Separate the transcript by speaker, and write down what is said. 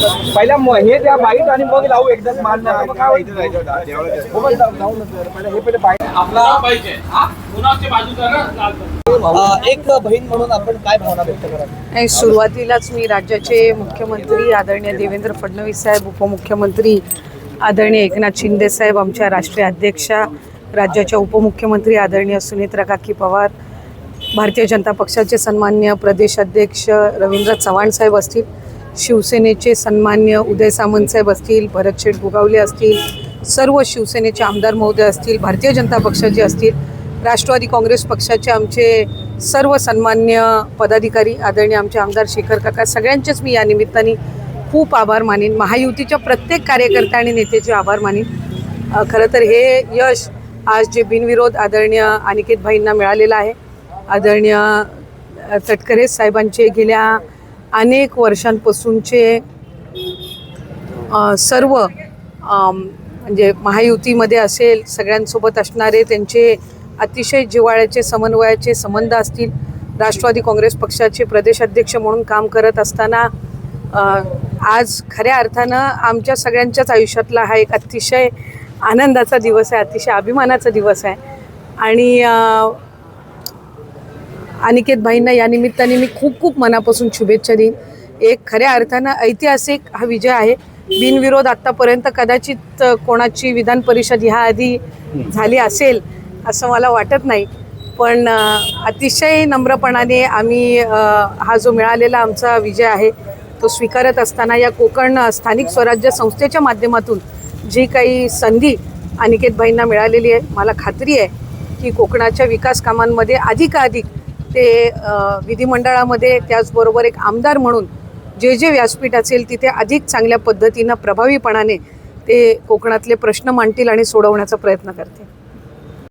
Speaker 1: पहिला हे द्या बाईट आणि मग लावू एकदाच मान नाही हे पहिले बाईट आपला पाहिजे कुणाची बाजूचा ना एक बहीण म्हणून आपण काय भावना व्यक्त कराल?
Speaker 2: सुरुवातीलाच मी राज्याचे मुख्यमंत्री आदरणीय देवेंद्र फडणवीस साहेब, उपमुख्यमंत्री आदरणीय एकनाथ शिंदे साहेब, आमच्या राष्ट्रीय अध्यक्षा, राज्याच्या उपमुख्यमंत्री आदरणीय सुनेत्रा काकी पवार, भारतीय जनता पक्षाचे सन्मान्य प्रदेश अध्यक्ष रवींद्र चव्हाण साहेब असतील, शिवसेनेचे सन्मान्य उदय सामंत साहेब असतील, भरतशेठ गोगावले असतील, सर्व शिवसेनेचे आमदार महोदय असतील, भारतीय जनता पक्षाचे असतील, राष्ट्रवादी काँग्रेस पक्षाचे आमचे सर्व सन्मान्य पदाधिकारी, आदरणीय आमचे आमदार शेखर काका, सगळ्यांचेच मी या निमित्ताने खूप आभार मानीन. महायुतीच्या प्रत्येक कार्यकर्ता आणि नेत्याचे आभार मानीन. खरं तर हे यश आज जे बिनविरोध आदरणीय अनिकेत भाईंना मिळालेलं आहे. आदरणीय तटकरे साहेबांचे गेल्या अनेक वर्षांपासूनचे सर्व म्हणजे महायुतीमध्ये असेल सगळ्यांसोबत असणारे त्यांचे अतिशय जिव्हाळ्याचे समन्वयाचे संबंध असतील. राष्ट्रवादी काँग्रेस पक्षाचे प्रदेशाध्यक्ष म्हणून काम करत असताना आज खऱ्या अर्थानं आमच्या सगळ्यांच्याच आयुष्यातला हा एक अतिशय आनंदाचा दिवस आहे, अतिशय अभिमानाचा दिवस आहे. आणि अनिकेत भाईंना या निमित्ताने मी खूप खूप मनापासून शुभेच्छा देईन. एक खऱ्या अर्थानं ऐतिहासिक हा विजय आहे. बिनविरोध आत्तापर्यंत कदाचित कोणाची विधान परिषद ह्याआधी झाली असेल असं मला वाटत नाही, पण अतिशय नम्रपणाने आम्ही हा जो मिळालेला आमचा विजय आहे तो स्वीकारत असताना या कोकण स्थानिक स्वराज्य संस्थेच्या माध्यमातून जी काही संधी अनिकेत भाईंना मिळालेली आहे, मला खात्री आहे की कोकणाच्या विकास कामांमध्ये अधिकाधिक ते विधिमंडळामध्ये त्याचबरोबर एक आमदार म्हणून जे जे व्यासपीठ असेल तिथे अधिक चांगल्या पद्धतीनं प्रभावीपणाने ते कोकणातले प्रश्न मांडतील आणि सोडवण्याचा प्रयत्न करतील.